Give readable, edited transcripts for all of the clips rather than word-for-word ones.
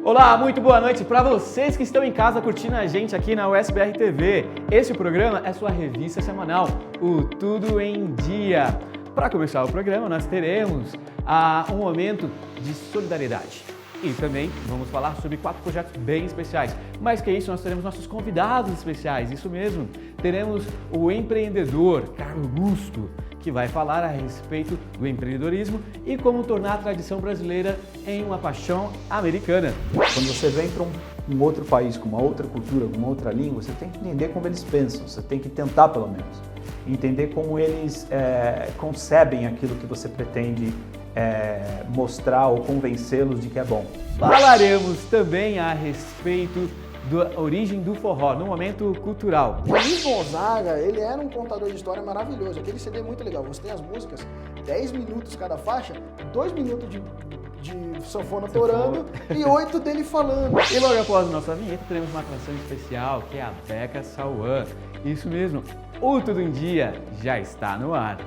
Olá, muito boa noite para vocês que estão em casa curtindo a gente aqui na USBR TV. Este programa é sua revista semanal, o Tudo em Dia. Para começar o programa, nós teremos um momento de solidariedade. E também vamos falar sobre 4 projetos bem especiais. Mais que isso, nós teremos nossos convidados especiais, isso mesmo. Teremos o empreendedor Carlos Augusto, que vai falar a respeito do empreendedorismo e como tornar a tradição brasileira em uma paixão americana. Quando você vem para um outro país, com uma outra cultura, com uma outra língua, você tem que entender como eles pensam, você tem que tentar pelo menos, entender como eles concebem aquilo que você pretende mostrar ou convencê-los de que é bom. Falaremos também a respeito da origem do forró, no momento cultural. O Luiz Gonzaga, ele era um contador de história maravilhoso. Aquele CD é muito legal. Você tem as músicas, 10 minutos cada faixa, 2 minutos de sanfona torando e 8 dele falando. E logo após a nossa vinheta, teremos uma atração especial, que é a Beca Sauan. Isso mesmo, o Tudo em Dia já está no ar.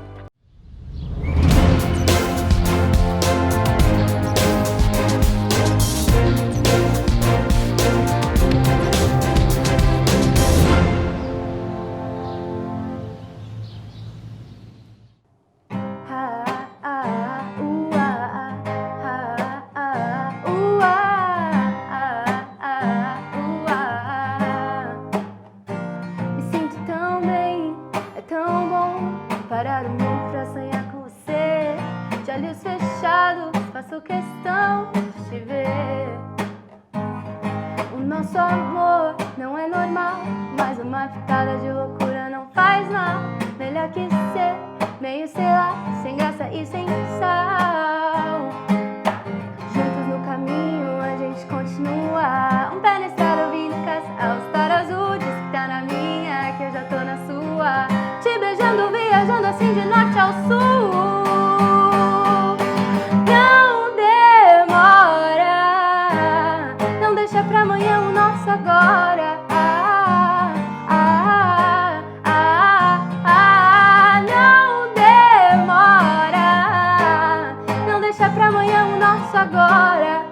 Faço questão de te ver. O nosso amor não é normal, mas uma pitada de loucura não faz mal. Melhor que ser meio, sei lá, sem graça e sem sal. Juntos no caminho a gente continua. Um pé na estrada ouvindo caça ao Star Azul. Diz que tá na minha, que eu já tô na sua. Te beijando, viajando assim de norte ao sul. Pra amanhã o nosso agora. Não demora. Não deixa pra amanhã o nosso agora.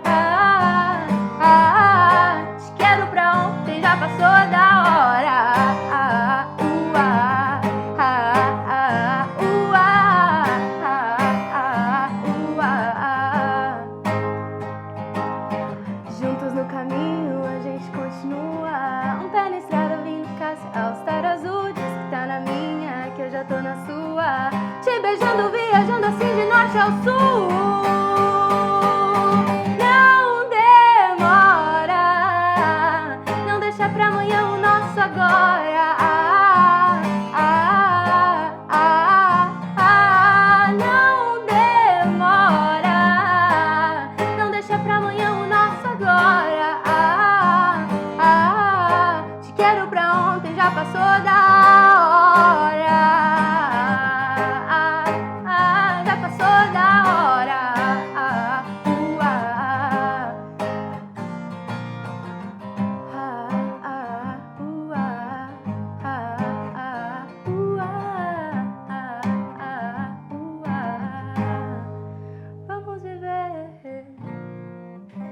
Te quero pra ontem, já passou da hora. Juntos no caminho a gente continua. Um pé na estrada ouvindo caça ao Star Azul. Diz que tá na minha, que eu já tô na sua. Te beijando, viajando assim de norte ao sul. Não demora. Não deixa pra amanhã o nosso agora. Não demora. Não deixa pra amanhã o nosso agora. Te quero pra ontem, já passou da hora. Já passou da hora. Vamos viver.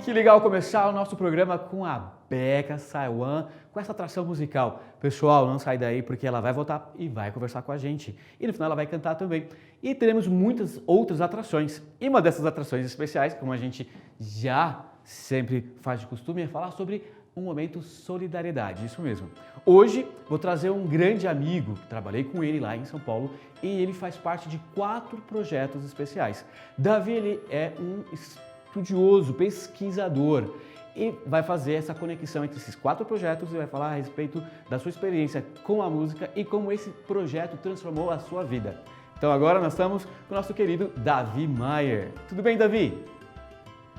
Que legal começar o nosso programa com a Beca Sauan, com essa atração musical. Pessoal, não sai daí porque ela vai voltar e vai conversar com a gente. E no final ela vai cantar também. E teremos muitas outras atrações. E uma dessas atrações especiais, como a gente já sempre faz de costume, é falar sobre um momento solidariedade, isso mesmo. Hoje vou trazer um grande amigo, trabalhei com ele lá em São Paulo e ele faz parte de 4 projetos especiais. Davi, ele é um estudioso, pesquisador e vai fazer essa conexão entre esses 4 projetos e vai falar a respeito da sua experiência com a música e como esse projeto transformou a sua vida. Então agora nós estamos com o nosso querido Davi Maier. Tudo bem, Davi?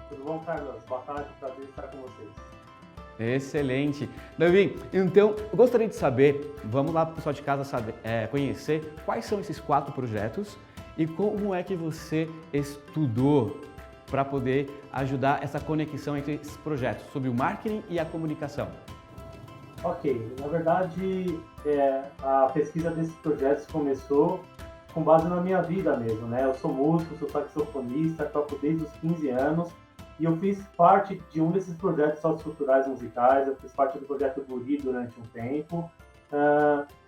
Tudo bom, Carlos? Boa tarde, prazer estar com vocês. Excelente. Davi, então eu gostaria de saber, vamos lá para o pessoal de casa conhecer quais são esses 4 projetos e como é que você estudou para poder ajudar essa conexão entre esses projetos, sobre o marketing e a comunicação. Ok, na verdade a pesquisa desses projetos começou com base na minha vida mesmo, né? Eu sou músico, sou saxofonista, toco desde os 15 anos e eu fiz parte de um desses projetos socioculturais musicais, eu fiz parte do projeto Guri durante um tempo,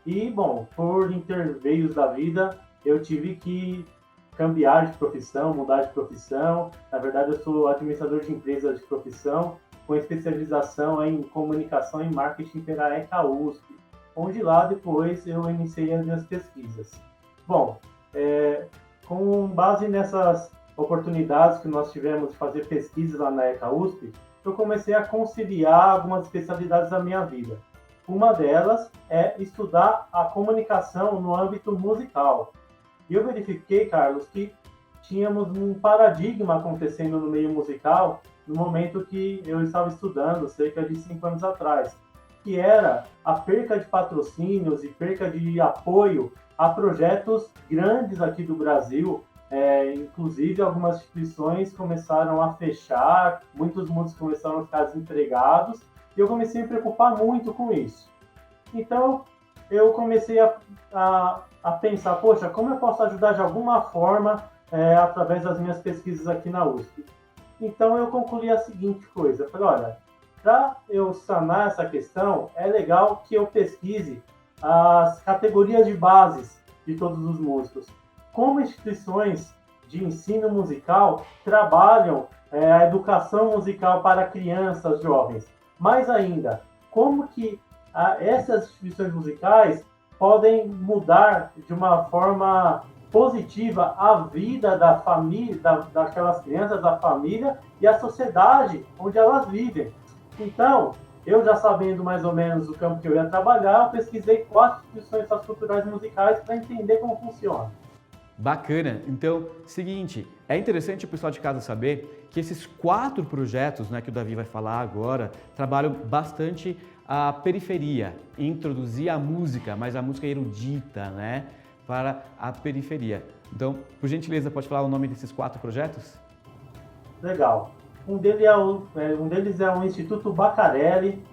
e, bom, por interveios da vida, eu tive que cambiar de profissão, mudar de profissão. Na verdade, eu sou administrador de empresas de profissão, com especialização em comunicação e marketing pela ECA USP, onde lá depois eu iniciei as minhas pesquisas. Bom, com base nessas oportunidades que nós tivemos de fazer pesquisas lá na ECA USP, eu comecei a conciliar algumas especialidades da minha vida. Uma delas é estudar a comunicação no âmbito musical. E eu verifiquei, Carlos, que tínhamos um paradigma acontecendo no meio musical no momento que eu estava estudando, cerca de 5 anos atrás, que era a perca de patrocínios e perca de apoio a projetos grandes aqui do Brasil. Inclusive, algumas instituições começaram a fechar, muitos músicos começaram a ficar desempregados, e eu comecei a me preocupar muito com isso. Então, eu comecei a pensar, poxa, como eu posso ajudar de alguma forma através das minhas pesquisas aqui na USP? Então, eu concluí a seguinte coisa, falei, olha, para eu sanar essa questão, é legal que eu pesquise as categorias de bases de todos os músicos. Como instituições de ensino musical trabalham a educação musical para crianças, jovens. Mais ainda, como que essas instituições musicais podem mudar de uma forma positiva a vida da família, daquelas crianças, da família e a sociedade onde elas vivem. Então, eu já sabendo mais ou menos o campo que eu ia trabalhar, eu pesquisei 4 instituições socioculturais musicais para entender como funciona. Bacana. Então, seguinte, é interessante o pessoal de casa saber que esses 4 projetos, né, que o Davi vai falar agora, trabalham bastante a periferia, introduzir a música, mas a música erudita, né, para a periferia. Então, por gentileza, pode falar o nome desses 4 projetos? Legal. Um deles é o Instituto Bacarelli,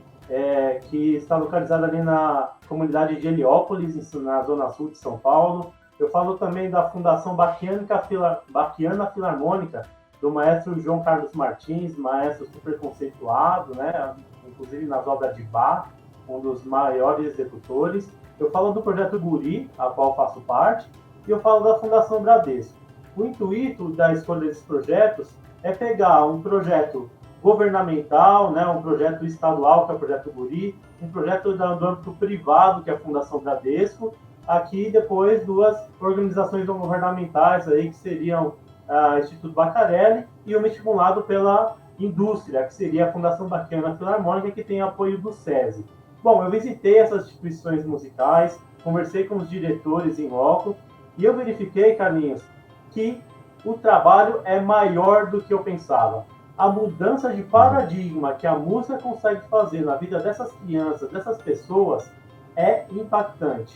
que está localizado ali na comunidade de Heliópolis, na zona sul de São Paulo. Eu falo também da Fundação Baquiana Filarmônica, do maestro João Carlos Martins, maestro super conceituado, né? Inclusive nas obras de Bach, um dos maiores executores. Eu falo do projeto Guri, a qual faço parte, e eu falo da Fundação Bradesco. O intuito da escolha desses projetos é pegar um projeto governamental, né? Um projeto estadual, que é o projeto Guri, um projeto do âmbito privado, que é a Fundação Bradesco, aqui depois 2 organizações não governamentais aí, que seriam o Instituto Bacarelli e uma estimulado pela indústria, que seria a Fundação Baquiana Filarmônica, que tem apoio do SESI. Bom, eu visitei essas instituições musicais, conversei com os diretores em loco e eu verifiquei, Carlinhos, que o trabalho é maior do que eu pensava. A mudança de paradigma que a música consegue fazer na vida dessas crianças, dessas pessoas, é impactante.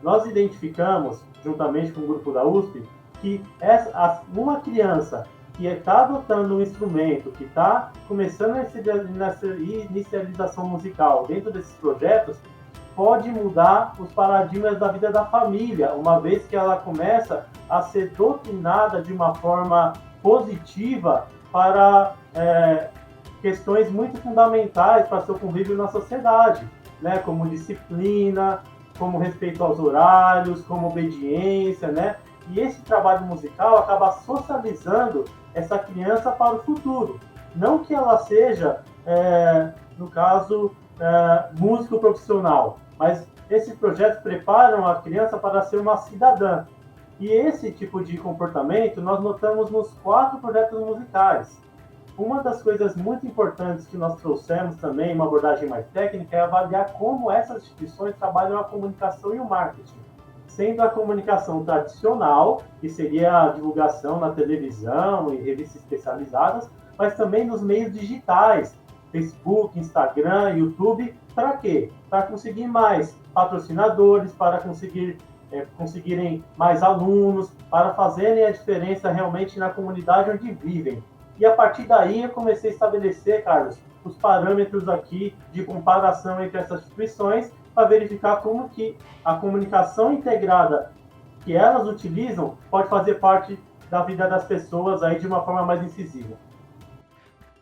Nós identificamos, juntamente com o grupo da USP, que uma criança que está adotando um instrumento, que está começando nessa inicialização musical dentro desses projetos, pode mudar os paradigmas da vida da família, uma vez que ela começa a ser doutrinada de uma forma positiva para questões muito fundamentais para seu convívio na sociedade, né? Como disciplina, como respeito aos horários, como obediência, né? E esse trabalho musical acaba socializando essa criança para o futuro. Não que ela seja, no caso, músico profissional, mas esses projetos preparam a criança para ser uma cidadã. E esse tipo de comportamento nós notamos nos 4 projetos musicais. Uma das coisas muito importantes que nós trouxemos também, uma abordagem mais técnica, é avaliar como essas instituições trabalham a comunicação e o marketing. Sendo a comunicação tradicional, que seria a divulgação na televisão e revistas especializadas, mas também nos meios digitais, Facebook, Instagram, YouTube. Para quê? Para conseguir mais patrocinadores, para conseguirem mais alunos, para fazerem a diferença realmente na comunidade onde vivem. E a partir daí eu comecei a estabelecer, Carlos, os parâmetros aqui de comparação entre essas instituições para verificar como que a comunicação integrada que elas utilizam pode fazer parte da vida das pessoas aí de uma forma mais incisiva.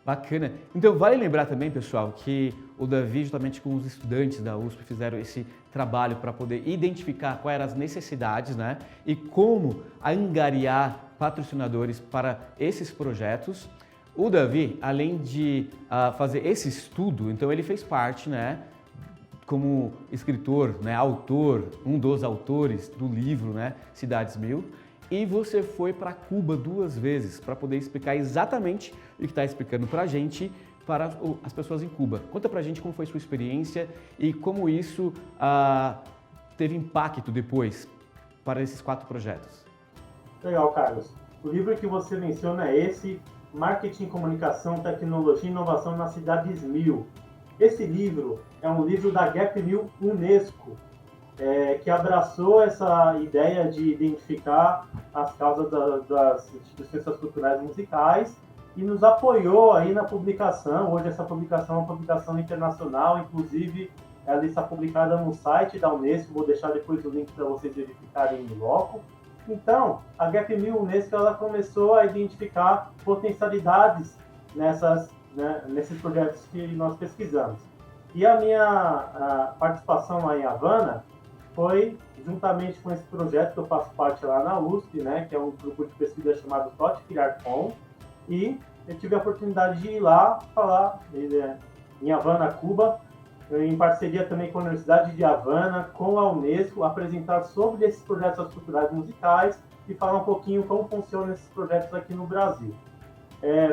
Bacana. Então, vale lembrar também, pessoal, que o Davi, juntamente com os estudantes da USP, fizeram esse trabalho para poder identificar quais eram as necessidades, né? E como angariar patrocinadores para esses projetos. O Davi, além de fazer esse estudo, então ele fez parte, né? Como escritor, né? Autor, um dos autores do livro, né? Cidades Mil. E você foi para Cuba 2 vezes para poder explicar exatamente o que está explicando para a gente, para as pessoas em Cuba. Conta para a gente como foi sua experiência e como isso teve impacto depois para esses 4 projetos. Legal, Carlos. O livro que você menciona é esse, Marketing, Comunicação, Tecnologia e Inovação nas Cidades Mil. Esse livro é um livro da Gap Mil Unesco, que abraçou essa ideia de identificar as causas das instituições culturais musicais e nos apoiou aí na publicação. Hoje essa publicação é uma publicação internacional, inclusive ela está publicada no site da Unesco, vou deixar depois o link para vocês verificarem em loco. Então, a Gap Mil Unesco ela começou a identificar potencialidades nesses projetos que nós pesquisamos. E a minha participação lá em Havana foi juntamente com esse projeto que eu faço parte lá na USP, né, que é um grupo de pesquisa chamado Tote Criarcom, e eu tive a oportunidade de ir lá falar em Havana, Cuba, em parceria também com a Universidade de Havana, com a Unesco, apresentar sobre esses projetos culturais musicais e falar um pouquinho como funcionam esses projetos aqui no Brasil.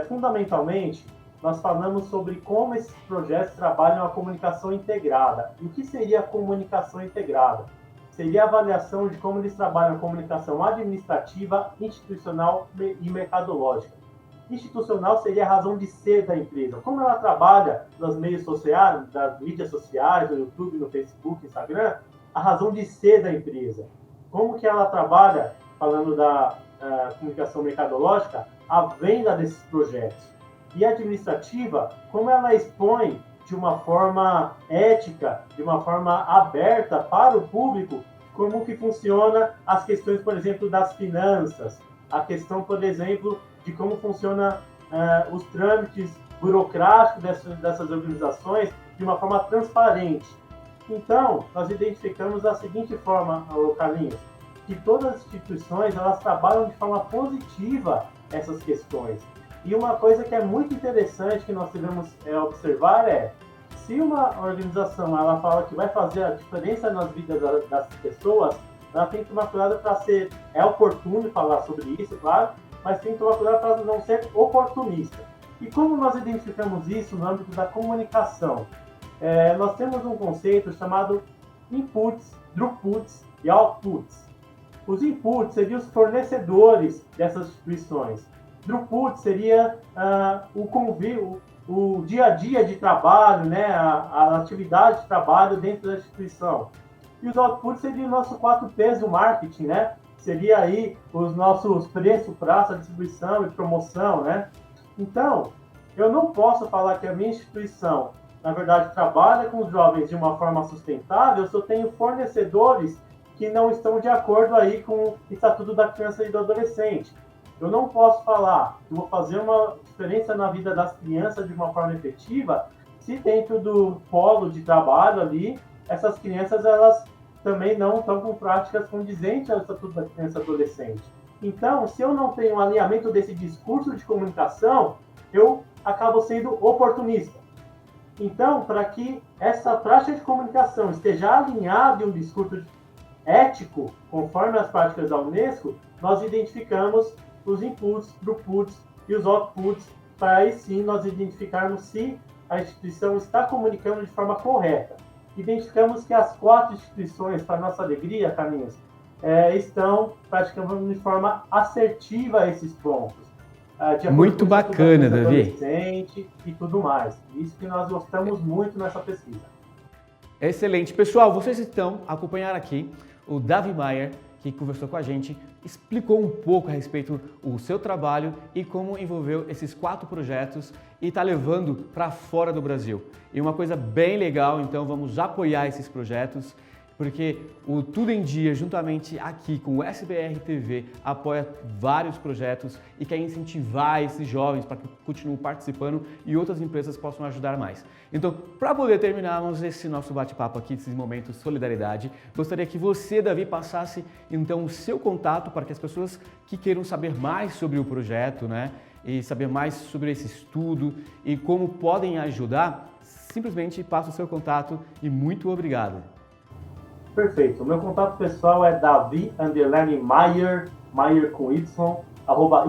Fundamentalmente, nós falamos sobre como esses projetos trabalham a comunicação integrada. E o que seria a comunicação integrada? Seria a avaliação de como eles trabalham a comunicação administrativa, institucional e mercadológica. Institucional seria a razão de ser da empresa. Como ela trabalha nos meios sociais, das mídias sociais, no YouTube, no Facebook, Instagram, a razão de ser da empresa. Como que ela trabalha, falando da comunicação mercadológica, a venda desses projetos. E administrativa, como ela expõe de uma forma ética, de uma forma aberta para o público, como que funciona as questões, por exemplo, das finanças, a questão, por exemplo, de como funciona os trâmites burocráticos dessas organizações de uma forma transparente. Então, nós identificamos da seguinte forma, Carlinhos, que todas as instituições elas trabalham de forma positiva essas questões. E uma coisa que é muito interessante que nós devemos observar é, se uma organização ela fala que vai fazer a diferença nas vidas das pessoas, ela tem que tomar cuidado para ser, oportuno falar sobre isso, claro, mas tem que tomar cuidado para não ser oportunista. E como nós identificamos isso no âmbito da comunicação? Nós temos um conceito chamado inputs, throughputs e outputs. Os inputs seriam os fornecedores dessas instituições. Throughput seria o convívio, o dia a dia de trabalho, né, a atividade de trabalho dentro da instituição. E os outputs seriam o nosso 4Ps do marketing, né? Seria aí os nossos preço, praça, distribuição e promoção, né? Então, eu não posso falar que a minha instituição, na verdade, trabalha com os jovens de uma forma sustentável se eu tenho fornecedores que não estão de acordo aí com o Estatuto da Criança e do Adolescente. Eu não posso falar que vou fazer uma diferença na vida das crianças de uma forma efetiva se dentro do polo de trabalho ali, essas crianças elas também não estão com práticas condizentes ao Estatuto da Criança e Adolescente. Então, se eu não tenho um alinhamento desse discurso de comunicação, eu acabo sendo oportunista. Então, para que essa prática de comunicação esteja alinhada em um discurso ético, conforme as práticas da Unesco, nós identificamos os inputs, throughputs e os outputs, para aí sim nós identificarmos se a instituição está comunicando de forma correta. Identificamos que as 4 instituições, para nossa alegria, Carlinhos, estão praticando de forma assertiva esses pontos. Muito bacana, Davi. E tudo mais. Isso que nós gostamos muito nessa pesquisa. Excelente. Pessoal, vocês estão acompanhando aqui o Davi Maier, que conversou com a gente, explicou um pouco a respeito do seu trabalho e como envolveu esses 4 projetos e está levando para fora do Brasil. E uma coisa bem legal, então vamos apoiar esses projetos. porque o Tudo em Dia, juntamente aqui com o SBR TV, apoia vários projetos e quer incentivar esses jovens para que continuem participando e outras empresas possam ajudar mais. Então, para poder terminarmos esse nosso bate-papo aqui, esse momento de solidariedade, gostaria que você, Davi, passasse então o seu contato para que as pessoas que queiram saber mais sobre o projeto, né, e saber mais sobre esse estudo e como podem ajudar, simplesmente passa o seu contato e muito obrigado. Perfeito. O meu contato pessoal é Davi_Maier, Maier com Y,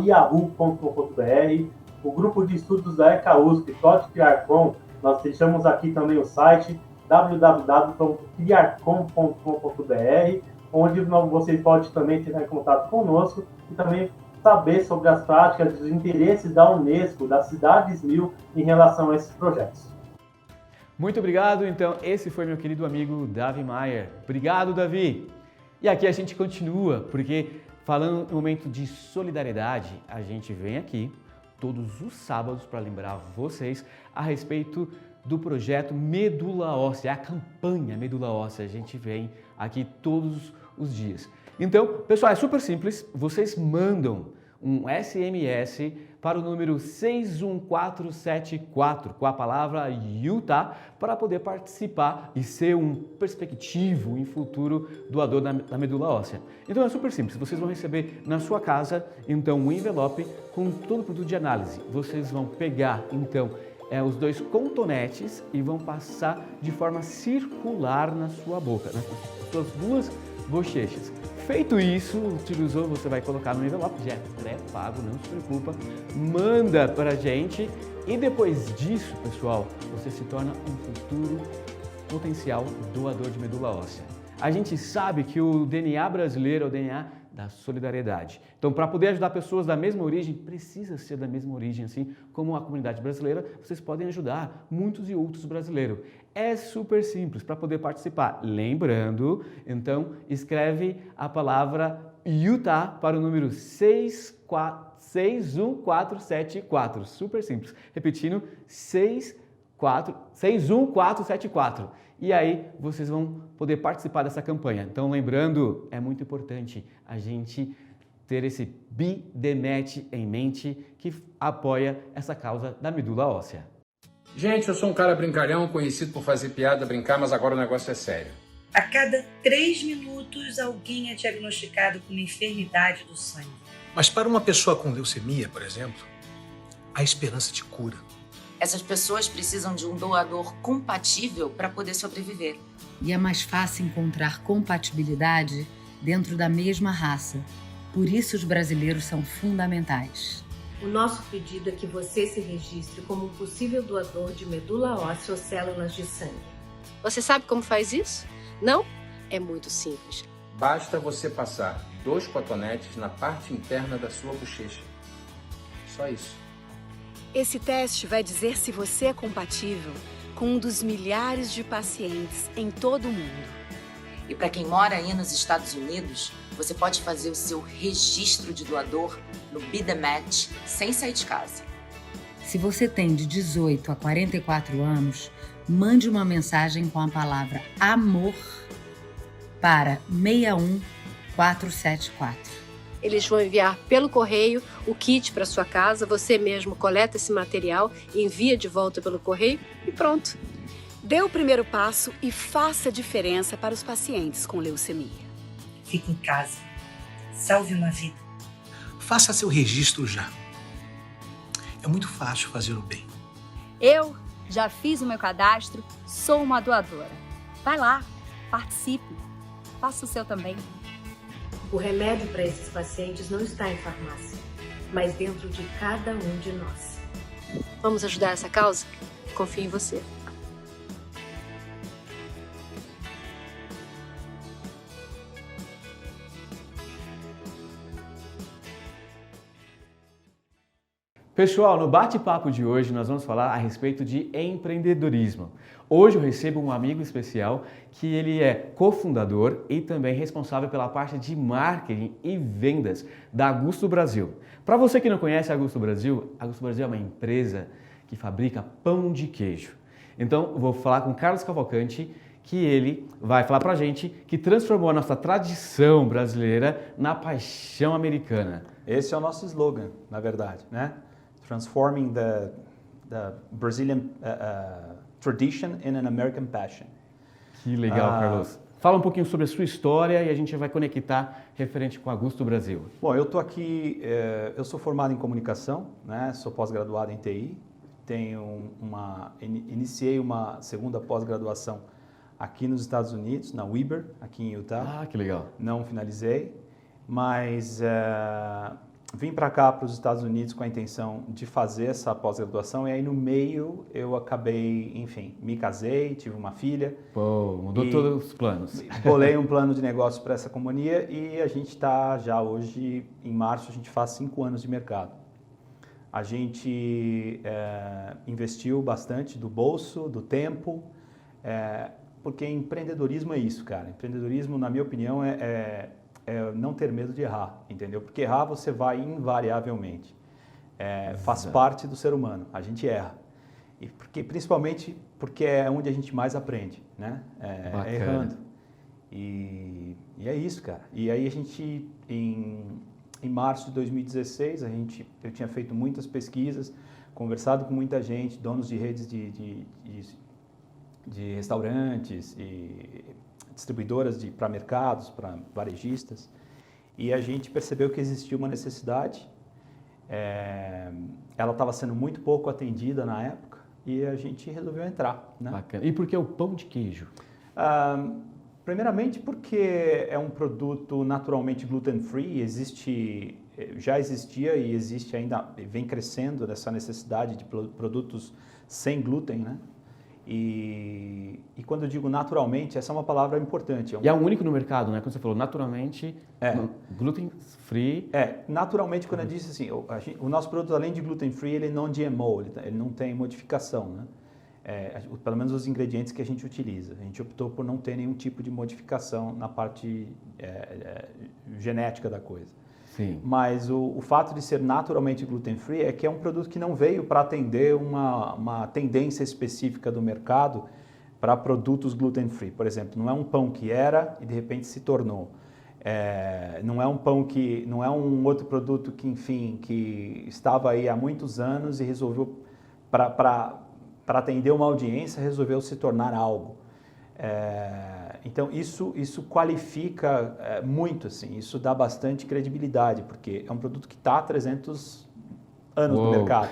@yahoo.com.br. O grupo de estudos da ECA USP, Pode Criar Com, nós deixamos aqui também o site www.criarcom.com.br, onde você pode também entrar em contato conosco e também saber sobre as práticas e os interesses da Unesco, das Cidades 1000, em relação a esses projetos. Muito obrigado, então esse foi meu querido amigo Davi Maier. Obrigado, Davi! E aqui a gente continua, porque falando no momento de solidariedade, a gente vem aqui todos os sábados para lembrar vocês a respeito do projeto Medula Óssea, a campanha Medula Óssea. A gente vem aqui todos os dias. Então, pessoal, é super simples, vocês mandam um SMS para o número 61474 com a palavra Utah para poder participar e ser um perspectivo em futuro doador da medula óssea. Então é super simples, vocês vão receber na sua casa então um envelope com todo o produto de análise. Vocês vão pegar então os 2 cotonetes e vão passar de forma circular na sua boca, nas suas 2 bochechas. Feito isso, utilizou, você vai colocar no envelope, já é pré-pago, não se preocupa, manda pra gente e depois disso, pessoal, você se torna um futuro potencial doador de medula óssea. A gente sabe que o DNA brasileiro é o DNA da solidariedade. Então, para poder ajudar pessoas da mesma origem, precisa ser da mesma origem, assim como a comunidade brasileira, vocês podem ajudar muitos e outros brasileiros. É super simples para poder participar. Lembrando, então, escreve a palavra Utah para o número 61474. Super simples. Repetindo, 61474. E aí vocês vão poder participar dessa campanha. Então, lembrando, é muito importante a gente ter esse BDMET em mente que apoia essa causa da medula óssea. Gente, eu sou um cara brincalhão, conhecido por fazer piada, brincar, mas agora o negócio é sério. A cada 3 minutos, alguém é diagnosticado com uma enfermidade do sangue. Mas para uma pessoa com leucemia, por exemplo, há esperança de cura. Essas pessoas precisam de um doador compatível para poder sobreviver. E é mais fácil encontrar compatibilidade dentro da mesma raça. Por isso os brasileiros são fundamentais. O nosso pedido é que você se registre como um possível doador de medula óssea ou células de sangue. Você sabe como faz isso? Não? É muito simples. Basta você passar 2 cotonetes na parte interna da sua bochecha. Só isso. Esse teste vai dizer se você é compatível com um dos milhares de pacientes em todo o mundo. E para quem mora aí nos Estados Unidos, você pode fazer o seu registro de doador no BDMET sem sair de casa. Se você tem de 18 a 44 anos, mande uma mensagem com a palavra AMOR para 61474. Eles vão enviar pelo correio o kit para sua casa, você mesmo coleta esse material, envia de volta pelo correio e pronto. Dê o primeiro passo e faça diferença para os pacientes com leucemia. Fique em casa. Salve uma vida. Faça seu registro já. É muito fácil fazer o bem. Eu já fiz o meu cadastro, sou uma doadora. Vai lá, participe. Faça o seu também. O remédio para esses pacientes não está em farmácia, mas dentro de cada um de nós. Vamos ajudar essa causa? Confio em você. Pessoal, no bate-papo de hoje nós vamos falar a respeito de empreendedorismo. Hoje eu recebo um amigo especial que ele é cofundador e também responsável pela parte de marketing e vendas da Augusto Brasil. Para você que não conhece a Augusto Brasil é uma empresa que fabrica pão de queijo. Então eu vou falar com Carlos Cavalcante, que ele vai falar pra gente que transformou a nossa tradição brasileira na paixão americana. Esse é o nosso slogan, na verdade, né? Transforming the Brazilian tradition in an American passion. Que legal, Carlos. Fala um pouquinho sobre a sua história e a gente vai conectar referente com a Gusto Brasil. Bom, eu estou aqui, eu sou formado em comunicação, né? Sou pós-graduado em TI, iniciei uma segunda pós-graduação aqui nos Estados Unidos, na Weber, aqui em Utah. Ah, que legal. Não finalizei, mas vim para cá, para os Estados Unidos, com a intenção de fazer essa pós-graduação e aí no meio eu acabei, enfim, me casei, tive uma filha. Pô, mudou todos os planos. Bolei um plano de negócio para essa companhia e a gente está já hoje, em março, a gente faz 5 anos de mercado. A gente investiu bastante do bolso, do tempo, porque empreendedorismo é isso, cara. Empreendedorismo, na minha opinião, é não ter medo de errar, entendeu? Porque errar você vai invariavelmente. Faz parte do ser humano, a gente erra. E principalmente porque é onde a gente mais aprende, né? Errando. E é isso, cara. E aí a gente, em março de 2016, eu tinha feito muitas pesquisas, conversado com muita gente, donos de redes de restaurantes e distribuidoras para mercados, para varejistas, e a gente percebeu que existia uma necessidade, ela estava sendo muito pouco atendida na época, e a gente resolveu entrar. Né? Bacana. E por que o pão de queijo? Primeiramente porque é um produto naturalmente gluten-free, já existia e existe ainda, vem crescendo dessa necessidade de produtos sem glúten, né? E quando eu digo naturalmente, essa é uma palavra importante. E é o único no mercado, né? Quando você falou naturalmente, gluten free. Naturalmente, quando eu disse assim, o nosso produto, além de gluten free, ele é non-GMO, ele não tem modificação, né? Pelo menos os ingredientes que a gente utiliza. A gente optou por não ter nenhum tipo de modificação na parte genética da coisa. Sim. Mas o fato de ser naturalmente gluten-free é que é um produto que não veio para atender uma tendência específica do mercado para produtos gluten-free. Por exemplo, não é um pão que era e de repente se tornou. Não é um pão não é um outro produto que, enfim, que estava aí há muitos anos e resolveu, para atender uma audiência, resolveu se tornar algo. Então, isso qualifica muito, assim, isso dá bastante credibilidade, porque é um produto que está há 300 anos no mercado.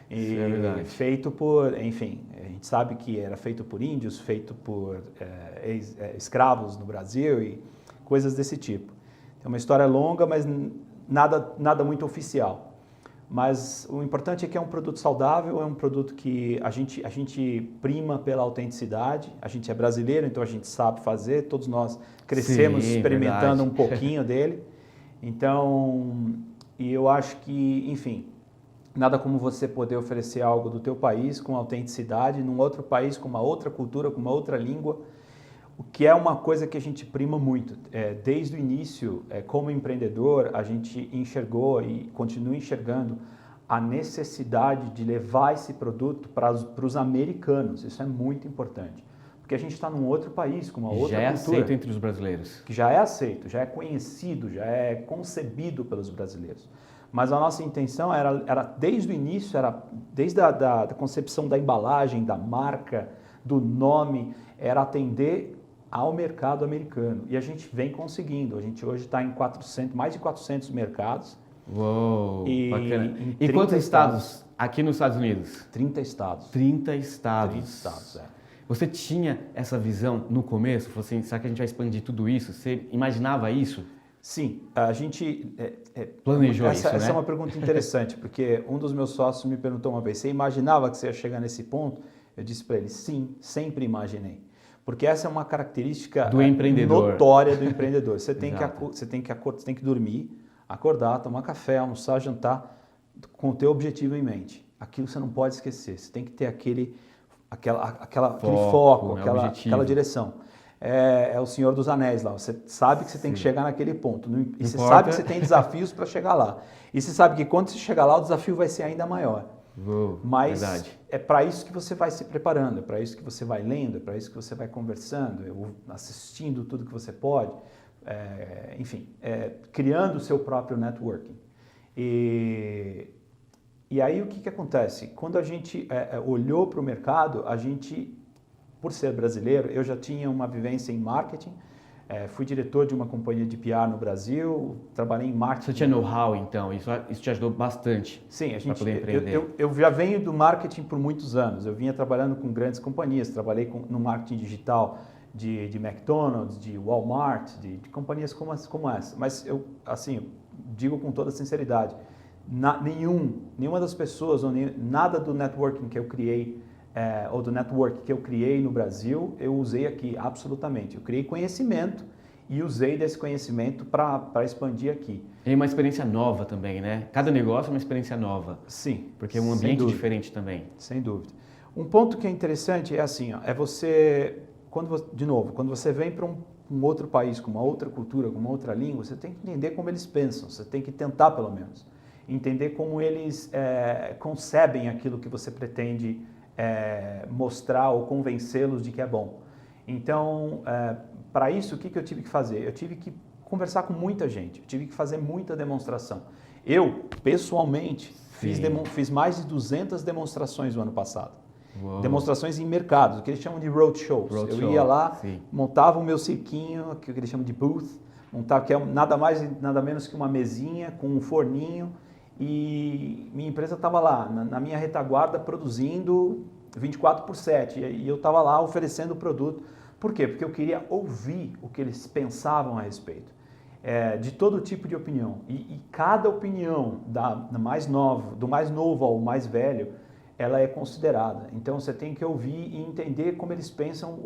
E feito por, enfim, a gente sabe que era feito por índios, feito por escravos no Brasil e coisas desse tipo. É uma história longa, mas nada muito oficial. Mas o importante é que é um produto saudável, é um produto que a gente prima pela autenticidade, a gente é brasileiro, então a gente sabe fazer, todos nós crescemos experimentando um pouquinho dele. Então, e eu acho que, enfim, nada como você poder oferecer algo do teu país com autenticidade, num outro país, com uma outra cultura, com uma outra língua, o que é uma coisa que a gente prima muito. Desde o início, como empreendedor, a gente enxergou e continua enxergando a necessidade de levar esse produto para os americanos. Isso é muito importante, porque a gente está num outro país, com uma outra cultura. Já é aceito entre os brasileiros. Que já é aceito, já é conhecido, já é concebido pelos brasileiros. Mas a nossa intenção era desde o início, desde a concepção da embalagem, da marca, do nome, era atender ao mercado americano. E a gente vem conseguindo. A gente hoje está em mais de 400 mercados. Uou, bacana. E quantos estados aqui nos Estados Unidos? 30 estados. 30 estados. 30 estados, Você tinha essa visão no começo? Falou assim, será que a gente vai expandir tudo isso? Você imaginava isso? Sim, a gente planejou isso, né? Essa é uma pergunta interessante, porque um dos meus sócios me perguntou uma vez, você imaginava que você ia chegar nesse ponto? Eu disse para ele, sim, sempre imaginei. Porque essa é uma característica notória do empreendedor. Você tem que dormir, acordar, tomar café, almoçar, jantar, com o teu objetivo em mente. Aquilo você não pode esquecer. Você tem que ter aquele foco, aquela direção. É o Senhor dos Anéis lá. Você sabe que você tem que chegar naquele ponto. E você sabe que você tem desafios para chegar lá. E você sabe que quando você chegar lá, o desafio vai ser ainda maior. Mas verdade. é para isso que você vai se preparando, é para isso que você vai lendo, é para isso que você vai conversando, assistindo tudo que você pode, enfim, criando o seu próprio networking. E aí o que acontece? Quando a gente olhou para o mercado, a gente, por ser brasileiro, eu já tinha uma vivência em marketing, fui diretor de uma companhia de PR no Brasil, trabalhei em marketing. Você tinha know-how, então, isso te ajudou bastante. Sim, para poder empreender. Eu já venho do marketing por muitos anos, eu vinha trabalhando com grandes companhias, trabalhei no marketing digital de McDonald's, de Walmart, de companhias como essa, mas eu, assim, digo com toda sinceridade, nenhuma das pessoas, ou nada do networking que eu criei, ou do network que eu criei no Brasil, eu usei aqui, absolutamente. Eu criei conhecimento e usei desse conhecimento para expandir aqui. E uma experiência nova também, né? Cada negócio é uma experiência nova. Sim. Porque é um ambiente diferente também. Sem dúvida. Um ponto que é interessante é assim, ó, quando você vem para um outro país, com uma outra cultura, com uma outra língua, você tem que entender como eles pensam, você tem que tentar pelo menos. Entender como eles concebem aquilo que você pretende mostrar ou convencê-los de que é bom. Então, para isso, o que eu tive que fazer? Eu tive que conversar com muita gente, eu tive que fazer muita demonstração. Eu, pessoalmente, fiz mais de 200 demonstrações no ano passado. Uou. Demonstrações em mercados, o que eles chamam de roadshows. Eu ia lá, montava o meu cirquinho, que eles chamam de booth, que é nada mais nada menos que uma mesinha com um forninho, e minha empresa estava lá, na minha retaguarda, produzindo 24/7, e eu estava lá oferecendo o produto. Por quê? Porque eu queria ouvir o que eles pensavam a respeito, de todo tipo de opinião. E cada opinião, do mais novo ao mais velho, ela é considerada. Então você tem que ouvir e entender como eles pensam,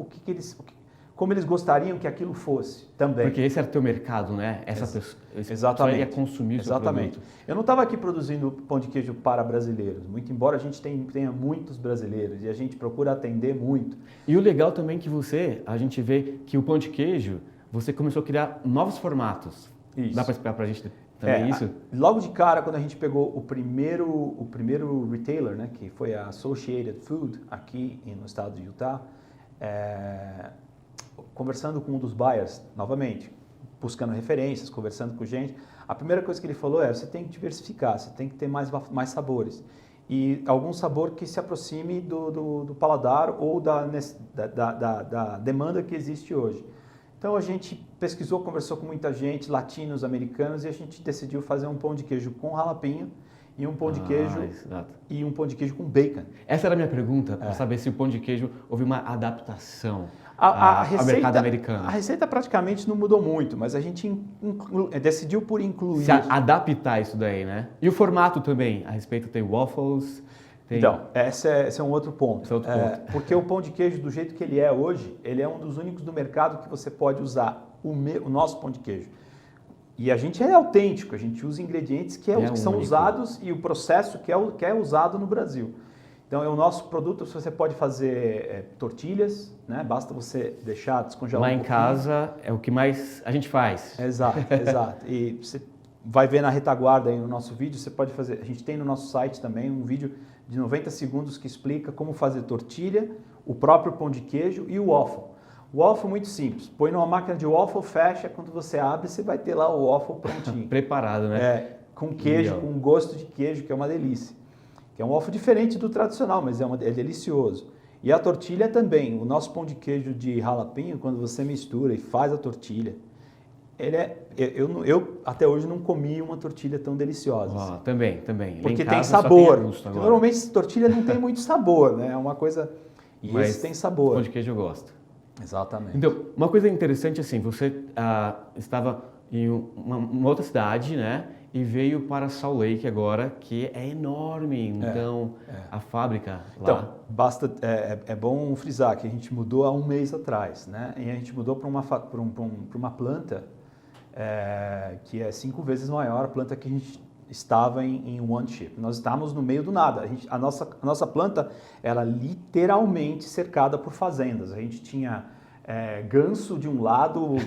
como eles gostariam que aquilo fosse também. Porque esse era o teu mercado, né? Exatamente. Só ia consumir o seu produto. Eu não estava aqui produzindo pão de queijo para brasileiros, muito embora a gente tenha muitos brasileiros e a gente procura atender muito. E o legal também que a gente vê que o pão de queijo, você começou a criar novos formatos. Isso. Dá para explicar para a gente também isso? Logo de cara, quando a gente pegou o primeiro retailer, né, que foi a Associated Food, aqui no estado de Utah, conversando com um dos buyers, novamente, buscando referências, conversando com gente, a primeira coisa que ele falou você tem que diversificar, você tem que ter mais sabores. E algum sabor que se aproxime do paladar ou da demanda que existe hoje. Então a gente pesquisou, conversou com muita gente, latinos, americanos, e a gente decidiu fazer um pão de queijo com jalapeno e um pão de queijo com bacon. Essa era a minha pergunta, para saber se o pão de queijo houve uma adaptação ao mercado americano. A receita praticamente não mudou muito, mas a gente decidiu por incluir... Se adaptar isso daí, né? E o formato também, a respeito tem waffles... Então, esse é um outro ponto. Porque o pão de queijo, do jeito que ele é hoje, ele é um dos únicos do mercado que você pode usar o nosso pão de queijo. E a gente é autêntico, a gente usa ingredientes que são usados e o processo que é usado no Brasil. Então, o nosso produto, você pode fazer tortilhas, né? Basta você deixar descongelar lá em casa é o que mais a gente faz. Exato. E você vai ver na retaguarda aí no nosso vídeo, você pode fazer, a gente tem no nosso site também um vídeo de 90 segundos que explica como fazer tortilha, o próprio pão de queijo e o waffle. O waffle é muito simples, põe numa máquina de waffle, fecha, quando você abre, você vai ter lá o waffle prontinho. Preparado, né? Com queijo, com gosto de queijo, que é uma delícia. Que é um waffle diferente do tradicional, mas é delicioso. E a tortilha também, o nosso pão de queijo de jalapeno, quando você mistura e faz a tortilha, eu até hoje não comi uma tortilha tão deliciosa. Também. Porque tem sabor. Normalmente tortilha não tem muito sabor, né? É uma coisa... Mas esse tem sabor. Pão de queijo eu gosto. Exatamente. Então, uma coisa interessante assim, você estava em uma outra cidade, né? E veio para Salt Lake agora, que é enorme. Então, a fábrica lá... Então, é bom frisar que a gente mudou há um mês atrás, né? E a gente mudou para uma planta que é 5 vezes maior a planta que a gente estava em One Chip. Nós estávamos no meio do nada. A nossa planta era literalmente cercada por fazendas. A gente tinha ganso de um lado,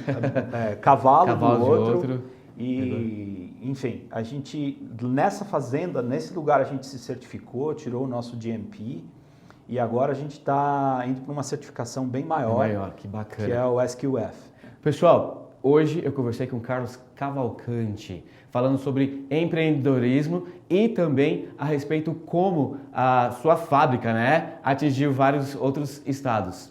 cavalo do outro. E, enfim, a gente, nessa fazenda, nesse lugar a gente se certificou, tirou o nosso GMP e agora a gente está indo para uma certificação bem maior, que bacana. Que é o SQF. Pessoal, hoje eu conversei com o Carlos Cavalcante, falando sobre empreendedorismo e também a respeito como a sua fábrica, né, atingiu vários outros estados.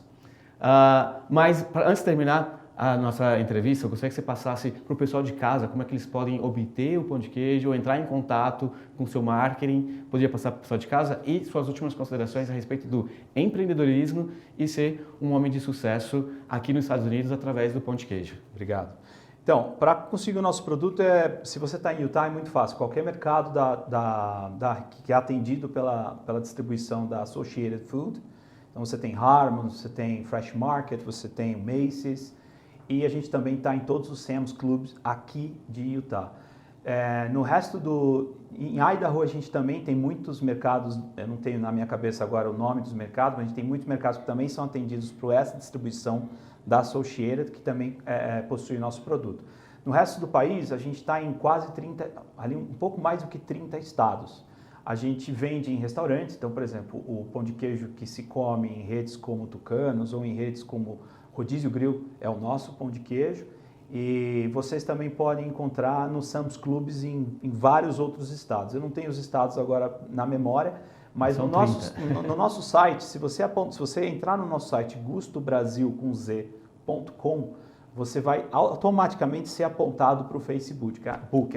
Mas antes de terminar a nossa entrevista, eu gostaria que você passasse para o pessoal de casa como é que eles podem obter o pão de queijo ou entrar em contato com o seu marketing. Podia passar para o pessoal de casa e suas últimas considerações a respeito do empreendedorismo e ser um homem de sucesso aqui nos Estados Unidos através do pão de queijo. Obrigado. Então, para conseguir o nosso produto, se você está em Utah, é muito fácil. Qualquer mercado que é atendido pela distribuição da Associated Food. Então, você tem Harmon, você tem Fresh Market, você tem Macy's. E a gente também está em todos os Sam's Clubs aqui de Utah. No resto em Idaho a gente também tem muitos mercados, eu não tenho na minha cabeça agora o nome dos mercados, mas a gente tem muitos mercados que também são atendidos por essa distribuição da Associated, que também possui nosso produto. No resto do país a gente está em quase 30, ali um pouco mais do que 30 estados. A gente vende em restaurantes, então, por exemplo, o pão de queijo que se come em redes como Tucanos ou em redes como Rodízio Grill é o nosso pão de queijo e vocês também podem encontrar no Sam's Clubs em vários outros estados. Eu não tenho os estados agora na memória, mas no nosso site, se você entrar no nosso site gustobrasil.com, você vai automaticamente ser apontado para o Facebook.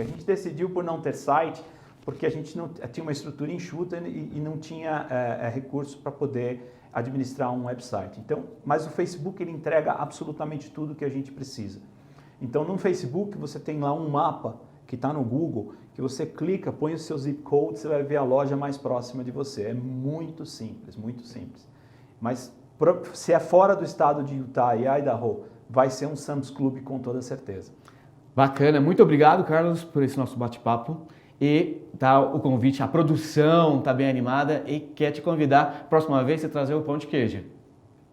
A gente decidiu por não ter site porque a gente não tinha uma estrutura enxuta e não tinha recurso para poder administrar um website. Então, mas o Facebook ele entrega absolutamente tudo que a gente precisa. Então, no Facebook você tem lá um mapa que está no Google, que você clica, põe o seu zip code, você vai ver a loja mais próxima de você. É muito simples, muito simples. Mas se é fora do estado de Utah e Idaho, vai ser um Sam's Club com toda certeza. Bacana, muito obrigado, Carlos, por esse nosso bate-papo. E tá o convite, a produção está bem animada e quer te convidar próxima vez você trazer o pão de queijo.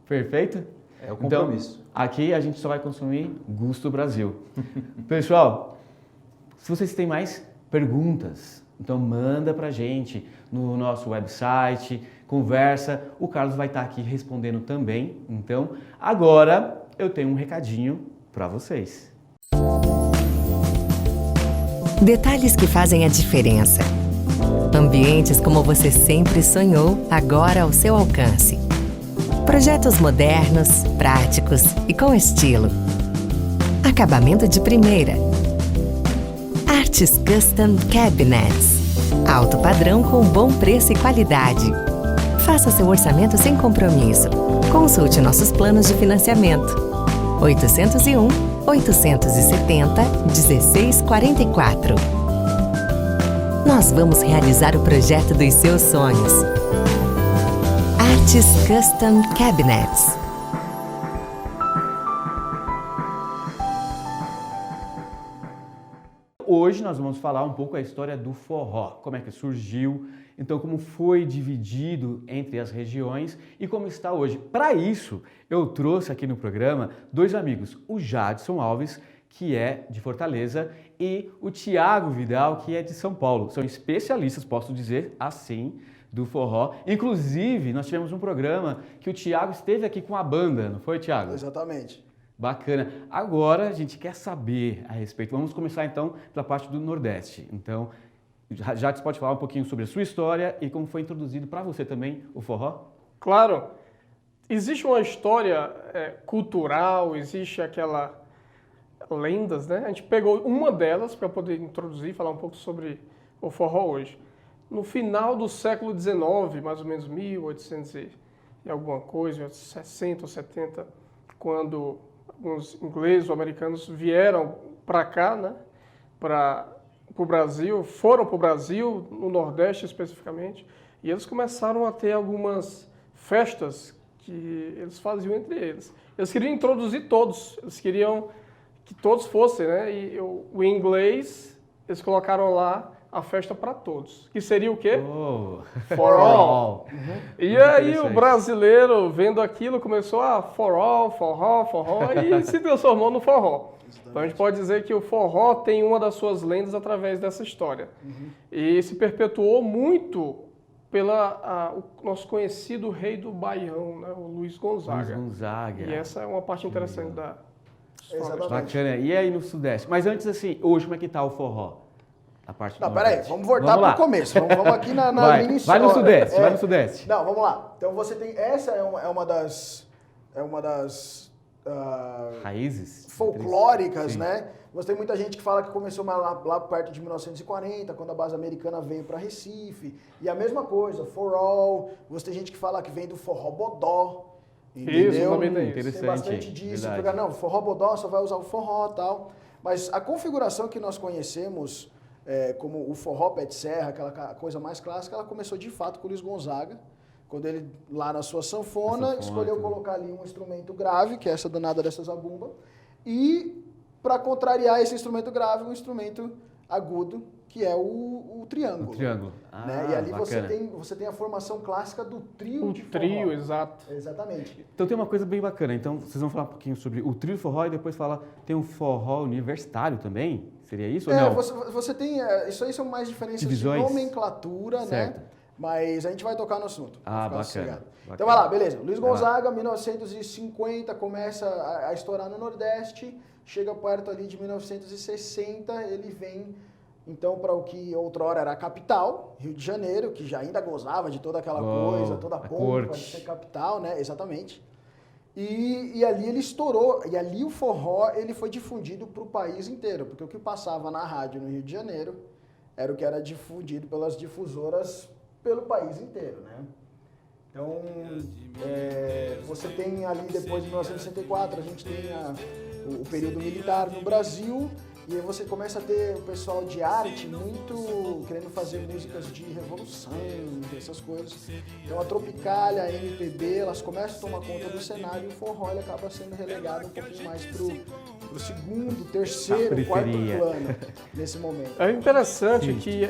Perfeito? É o compromisso. Então, aqui a gente só vai consumir Gusto Brasil. Pessoal, se vocês têm mais perguntas, então manda pra gente no nosso website, conversa, o Carlos vai estar aqui respondendo também. Então, agora eu tenho um recadinho para vocês. Detalhes que fazem a diferença. Ambientes como você sempre sonhou, agora ao seu alcance. Projetos modernos, práticos e com estilo. Acabamento de primeira. Arts Custom Cabinets. Alto padrão com bom preço e qualidade. Faça seu orçamento sem compromisso. Consulte nossos planos de financiamento. 801-870-1644. Nós vamos realizar o projeto dos seus sonhos. Arts Custom Cabinets. Hoje nós vamos falar um pouco a história do forró, como é que surgiu, então como foi dividido entre as regiões e como está hoje. Para isso, eu trouxe aqui no programa dois amigos, o Jadson Alves, que é de Fortaleza, e o Tiago Vidal, que é de São Paulo. São especialistas, posso dizer assim, do forró. Inclusive, nós tivemos um programa que o Tiago esteve aqui com a banda, não foi, Tiago? Exatamente. Bacana. Agora a gente quer saber a respeito. Vamos começar então pela parte do Nordeste. Então, já você pode falar um pouquinho sobre a sua história e como foi introduzido para você também o forró? Claro. Existe uma história cultural, existe aquela lendas, né? A gente pegou uma delas para poder introduzir, falar um pouco sobre o forró hoje. No final do século XIX, mais ou menos 1800 e alguma coisa, 60 ou 70, quando alguns ingleses ou americanos vieram para cá, né, para o Brasil, foram para o Brasil, no Nordeste especificamente, e eles começaram a ter algumas festas que eles faziam entre eles. Eles queriam introduzir todos, eles queriam que todos fossem, né, e o inglês, eles colocaram lá a festa para todos, que seria o quê? Oh. For all. Uhum. E aí o brasileiro, vendo aquilo, começou a forró, e se transformou no forró. Então a gente pode dizer que o forró tem uma das suas lendas através dessa história. E se perpetuou muito pelo nosso conhecido rei do Baião, né, o Luiz Gonzaga. Luiz Gonzaga. E essa é uma parte interessante da história. Bacana. E aí no Sudeste? Mas antes assim, hoje como é que tá o forró? A parte Não, peraí, vamos voltar para o começo. Vamos aqui na linha histórica. Vai no Sudeste, vai no Sudeste. Não, vamos lá. Então você tem. Essa é uma das raízes folclóricas, né? Você tem muita gente que fala que começou lá perto de 1940, quando a base americana veio para Recife. E a mesma coisa, forró. Você tem gente que fala que vem do forró bodó. Entendeu? Isso, também tem isso. Tem bastante disso. Porque, não, forró bodó só vai usar o forró e tal. Mas a configuração que nós conhecemos como o forró pé de serra, aquela coisa mais clássica, ela começou de fato com o Luiz Gonzaga, quando ele, lá na sua sanfona, escolheu colocar ali um instrumento grave, que é essa danada dessa zabumba, e, para contrariar esse instrumento grave, um instrumento agudo, que é o triângulo. O triângulo. Né? E ali você tem a formação clássica do trio de forró. Trio, exato. Exatamente. Então tem uma coisa bem bacana. Então vocês vão falar um pouquinho sobre o trio de forró e depois tem um forró universitário também? Seria isso ou não? Você tem... Isso aí são mais diferenças divisões? De nomenclatura, certo, né? Mas a gente vai tocar no assunto. Bacana. Então vai lá, beleza. Luiz Gonzaga, 1950, começa a estourar no Nordeste, chega perto ali de 1960, ele vem então para o que outrora era a capital, Rio de Janeiro, que já ainda gozava de toda aquela coisa, toda a pompa de ser capital, né? Exatamente. E ali ele estourou, e ali o forró ele foi difundido para o país inteiro, porque o que passava na rádio no Rio de Janeiro era o que era difundido pelas difusoras pelo país inteiro, né? Então, você tem ali depois de 1964, a gente tem o período militar no Brasil, e aí você começa a ter o pessoal de arte muito querendo fazer músicas de revolução, essas coisas. Então a Tropicália, a MPB, elas começam a tomar conta do cenário e o forró ele acaba sendo relegado um pouquinho mais pro segundo, terceiro, quarto plano nesse momento. É interessante que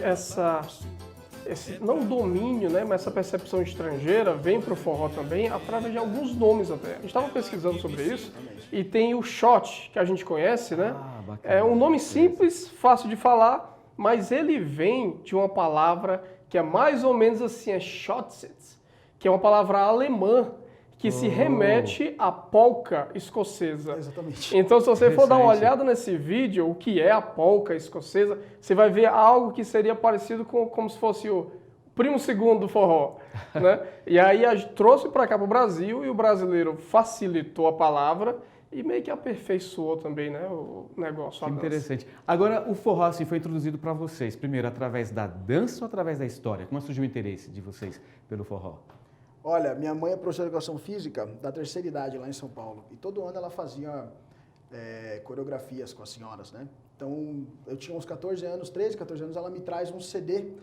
esse não domínio, né, mas essa percepção estrangeira vem para o forró também através de alguns nomes até. A gente estava pesquisando sobre isso e tem o shot, que a gente conhece, né? É um nome simples, fácil de falar, mas ele vem de uma palavra que é mais ou menos assim, é Schotsitz, que é uma palavra alemã que se remete à polca escocesa. Exatamente. Então, se você for dar uma olhada nesse vídeo, o que é a polca escocesa, você vai ver algo que seria parecido com como se fosse o primo segundo do forró, né? E aí trouxe para cá para o Brasil e o brasileiro facilitou a palavra e meio que aperfeiçoou também, né, o negócio. Que interessante. Agora, o forró assim, foi introduzido para vocês, primeiro através da dança ou através da história? Como surgiu o interesse de vocês pelo forró? Olha, minha mãe é professora de educação física da terceira idade lá em São Paulo. E todo ano ela fazia coreografias com as senhoras, né? Então, eu tinha uns 14 anos, 13, 14 anos, ela me traz um CD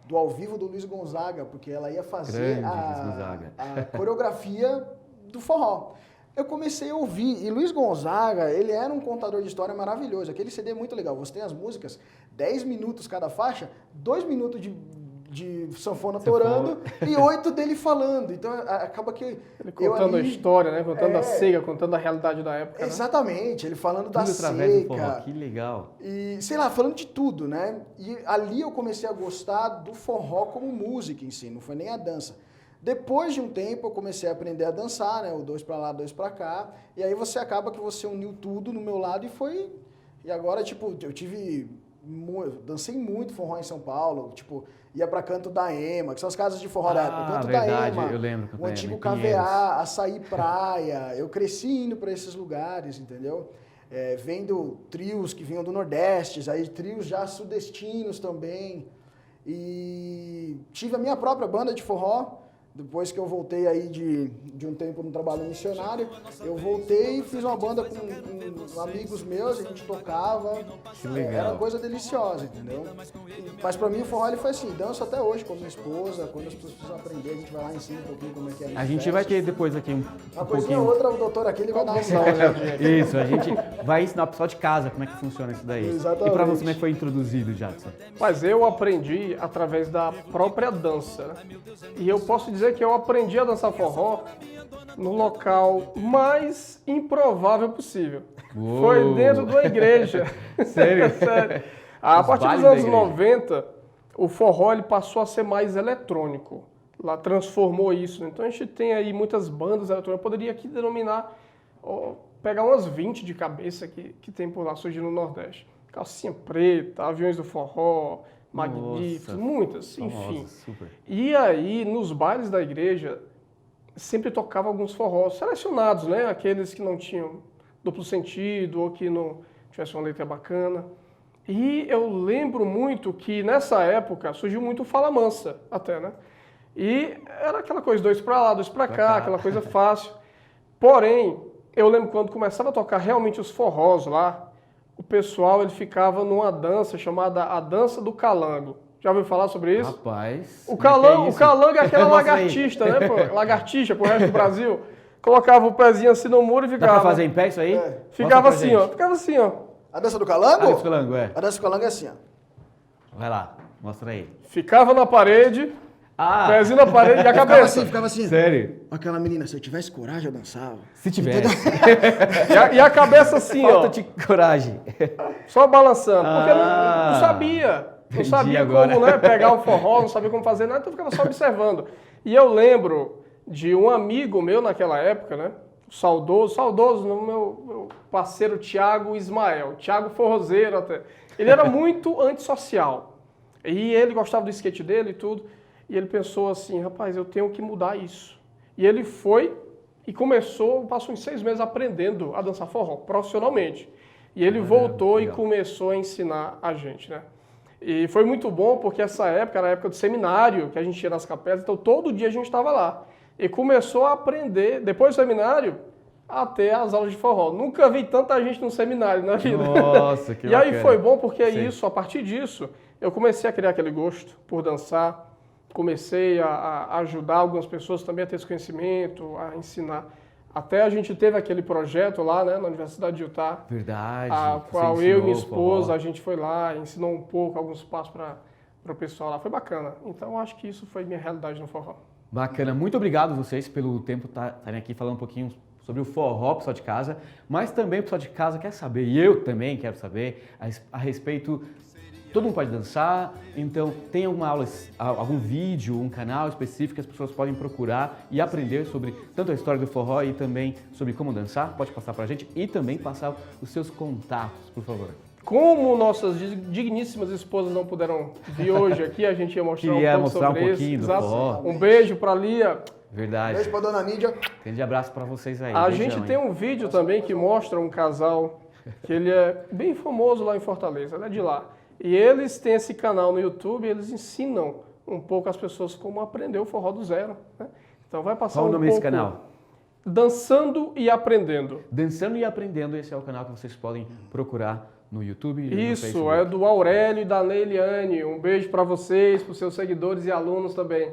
do ao vivo do Luiz Gonzaga, porque ela ia fazer a coreografia do forró. Eu comecei a ouvir, e Luiz Gonzaga, ele era um contador de história maravilhoso. Aquele CD é muito legal. Você tem as músicas, 10 minutos cada faixa, 2 minutos de sanfona torando e 8 dele falando. Então acaba que... Ele contando a história, né? Contando a seca, contando a realidade da época. Exatamente, né? Ele falando tudo da através seca. Do forró. Que legal. E, sei lá, falando de tudo, né? E ali eu comecei a gostar do forró como música em si, não foi nem a dança. Depois de um tempo eu comecei a aprender a dançar, né? O 2 pra lá, 2 pra cá. E aí você acaba que você uniu tudo no meu lado e foi... E agora, tipo, eu dancei muito forró em São Paulo, tipo, ia pra Canto da Ema, que são as casas de forró da época. Canto verdade, da Ema, eu lembro, o antigo KVA, Açaí Praia. Eu cresci indo pra esses lugares, entendeu? Vendo trios que vinham do Nordeste, aí trios já sudestinos também. E tive a minha própria banda de forró. Depois que eu voltei aí de um tempo no trabalho missionário, eu voltei e fiz uma banda com amigos meus, a gente tocava. Que legal. Era coisa deliciosa, entendeu? Mas pra mim o forró ele foi assim, danço até hoje com a minha esposa, quando as pessoas precisam aprender, a gente vai lá e ensina um pouquinho como é que é. A gente vai ter depois aqui uma coisinha outra, o doutor aqui, ele vai dar uma Isso, a gente vai ensinar o pessoal de casa como é que funciona isso daí. Exatamente. E pra você, como é que foi introduzido, Jackson? Mas eu aprendi através da própria dança, né? E eu posso dizer dizer que eu aprendi a dançar forró no local mais improvável possível. Uou. Foi dentro de uma igreja. Sério? Sério. A partir dos anos 90, o forró ele passou a ser mais eletrônico. Lá transformou isso. Então a gente tem aí muitas bandas eletrônicas. Eu poderia aqui denominar, pegar umas 20 de cabeça que tem por lá surgindo no Nordeste. Calcinha Preta, Aviões do Forró, Magníficos, muitas, enfim. Super. E aí, nos bailes da igreja, sempre tocava alguns forrós selecionados, né? Aqueles que não tinham duplo sentido ou que não tivessem uma letra bacana. E eu lembro muito que nessa época surgiu muito o Fala Mansa, até, né? E era aquela coisa, 2 pra lá, 2 pra cá, aquela coisa fácil. Porém, eu lembro quando começava a tocar realmente os forrós lá, o pessoal ele ficava numa dança chamada a dança do calango. Já ouviu falar sobre isso? Rapaz, o calango é aquela lagartixa, né? Pô? Lagartixa pro resto do Brasil. Colocava o pezinho assim no muro e ficava. Dá pra fazer em pé isso aí? Ficava assim, ó. Ficava assim, ó. A dança do calango? A dança do calango, é. A dança do calango é assim, ó. Vai lá, mostra aí. Ficava na parede, pezinho na parede e a cabeça. Ficava assim. Sério? Aquela menina, se eu tivesse coragem, eu dançava. Se tivesse. E a cabeça assim, Falta ó. de coragem. Só balançando. Porque não sabia. Não sabia agora. como, né, pegar o forró, não sabia como fazer nada, então eu ficava só observando. E eu lembro de um amigo meu naquela época, né? Saudoso, meu parceiro Thiago Ismael. Thiago Forrozeiro até. Ele era muito antissocial. E ele gostava do skate dele e tudo. E ele pensou assim, rapaz, eu tenho que mudar isso. E ele foi e passou uns 6 meses aprendendo a dançar forró, profissionalmente. E ele voltou legal. E começou a ensinar a gente, né? E foi muito bom porque essa época era a época do seminário, que a gente ia nas capelas, então todo dia a gente estava lá. E começou a aprender, depois do seminário, até as aulas de forró. Nunca vi tanta gente no seminário na vida. Nossa, que E bacana. aí foi bom porque Sim. a partir disso, eu comecei a criar aquele gosto por dançar, comecei a ajudar algumas pessoas também a ter esse conhecimento, a ensinar. Até a gente teve aquele projeto lá, né, na Universidade de Utah. Verdade. A qual eu e minha esposa, a gente foi lá, ensinou um pouco, alguns passos para o pessoal lá. Foi bacana. Então, eu acho que isso foi minha realidade no forró. Bacana. Muito obrigado vocês pelo tempo estarem aqui falando um pouquinho sobre o forró, pessoal de casa. Mas também o pessoal de casa quer saber, e eu também quero saber, a respeito... Todo mundo pode dançar, então tem alguma aula, algum vídeo, um canal específico que as pessoas podem procurar e aprender sobre tanto a história do forró e também sobre como dançar? Pode passar pra gente e também passar os seus contatos, por favor. Como nossas digníssimas esposas não puderam vir hoje aqui, a gente ia mostrar um pouco sobre isso. Do forró. Um beijo pra Lia. Verdade. Beijo pra dona Nídia. Grande abraço pra vocês aí. A Beijão, gente tem um vídeo também que mostra um casal que ele é bem famoso lá em Fortaleza, ele é de lá. E eles têm esse canal no YouTube, eles ensinam um pouco as pessoas como aprender o forró do zero, né? Então vai passar Qual o nome desse pouco canal? Dançando e Aprendendo. Dançando e Aprendendo, esse é o canal que vocês podem procurar no YouTube e no Isso, Facebook. é do Aurélio e da Neiliane. Um beijo para vocês, para os seus seguidores e alunos também.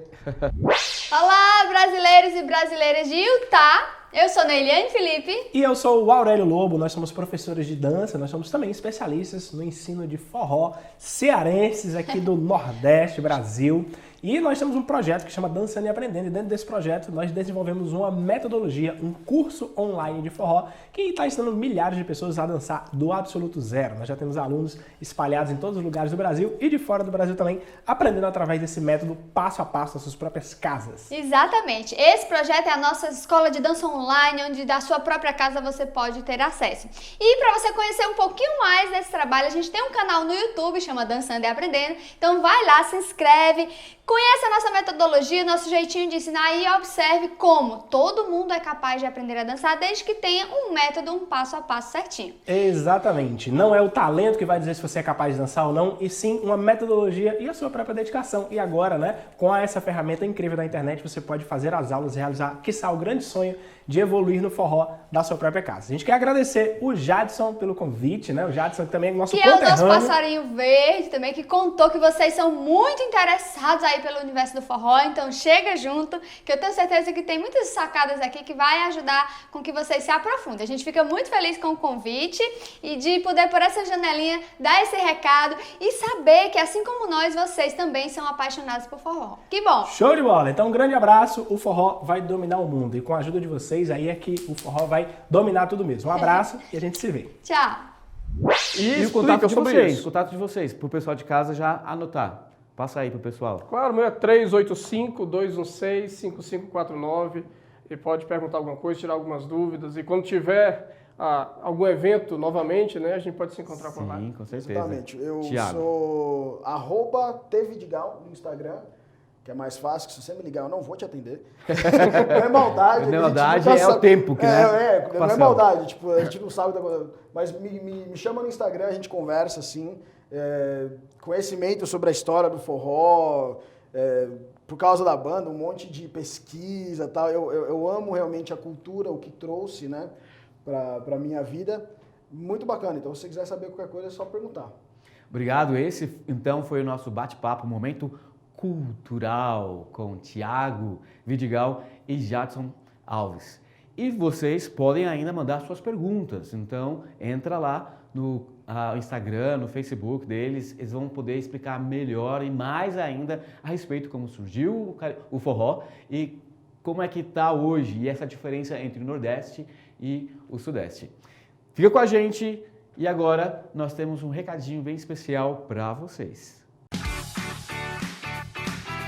Olá, brasileiros e brasileiras de Utah! Eu sou Neiliane Felipe. E eu sou o Aurélio Lobo, nós somos professores de dança, nós somos também especialistas no ensino de forró cearenses aqui do Nordeste, Brasil. E nós temos um projeto que chama Dançando e Aprendendo, e dentro desse projeto nós desenvolvemos uma metodologia, um curso online de forró, que está ensinando milhares de pessoas a dançar do absoluto zero. Nós já temos alunos espalhados em todos os lugares do Brasil e de fora do Brasil também, aprendendo através desse método passo a passo nas suas próprias casas. Exatamente. Esse projeto é a nossa escola de dança online, onde da sua própria casa você pode ter acesso. E para você conhecer um pouquinho mais desse trabalho, a gente tem um canal no YouTube, chama Dançando e Aprendendo. Então vai lá, se inscreve, conhece a nossa metodologia, nosso jeitinho de ensinar e observe como todo mundo é capaz de aprender a dançar desde que tenha um método, um passo a passo certinho. Exatamente. Não é o talento que vai dizer se você é capaz de dançar ou não, e sim uma metodologia e a sua própria dedicação. E agora, né, com essa ferramenta incrível da internet, você pode fazer as aulas e realizar, quiçá, o grande sonho de evoluir no forró da sua própria casa. A gente quer agradecer o Jadson pelo convite, né? O Jadson também é nosso conterrâneo. Que é o nosso passarinho verde também, que contou que vocês são muito interessados aí aí pelo universo do forró, então chega junto, que eu tenho certeza que tem muitas sacadas aqui que vai ajudar com que vocês se aprofundem. A gente fica muito feliz com o convite e de poder, por essa janelinha, dar esse recado e saber que, assim como nós, vocês também são apaixonados por forró. Que bom! Show de bola! Então, um grande abraço. O forró vai dominar o mundo. E com a ajuda de vocês, aí é que o forró vai dominar tudo mesmo. Um abraço e a gente se vê. Tchau! E o contato de vocês, contato de vocês, pro pessoal de casa já anotar. Passa aí pro pessoal. Claro, o meu é 385-216-5549 e pode perguntar alguma coisa, tirar algumas dúvidas. E quando tiver algum evento novamente, né, a gente pode se encontrar por lá. Sim, com certeza. Exatamente. Eu Thiago. sou @tvidigal no Instagram, que é mais fácil, que se você me ligar eu não vou te atender. Não é maldade. Não é maldade, é o tempo que, né? Não é maldade, tipo, a gente não sabe da coisa. Mas me chama no Instagram, a gente conversa assim. Conhecimento sobre a história do forró, por causa da banda, um monte de pesquisa e tal. Eu amo realmente a cultura, o que trouxe, né, pra minha vida. Muito bacana. Então, se você quiser saber qualquer coisa, é só perguntar. Obrigado. Esse, então, foi o nosso bate-papo, momento cultural com Thiago Vidigal e Jadson Alves. E vocês podem ainda mandar suas perguntas. Então, entra lá no Instagram, no Facebook deles, eles vão poder explicar melhor e mais ainda a respeito de como surgiu o forró e como é que está hoje e essa diferença entre o Nordeste e o Sudeste. Fica com a gente e agora nós temos um recadinho bem especial para vocês.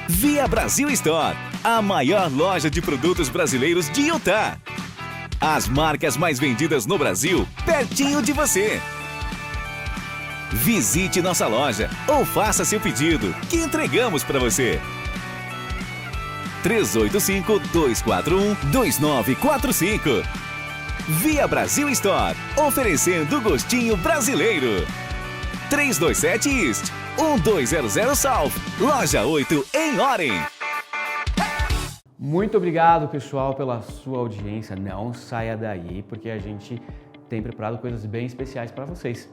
Via Brasil Store, a maior loja de produtos brasileiros de Utah. As marcas mais vendidas no Brasil, pertinho de você. Visite nossa loja ou faça seu pedido, que entregamos para você. 385-241-2945. Via Brasil Store, oferecendo o gostinho brasileiro. 327 East, 1200 South, Loja 8, em Orem. Muito obrigado, pessoal, pela sua audiência. Não saia daí, porque a gente tem preparado coisas bem especiais para vocês.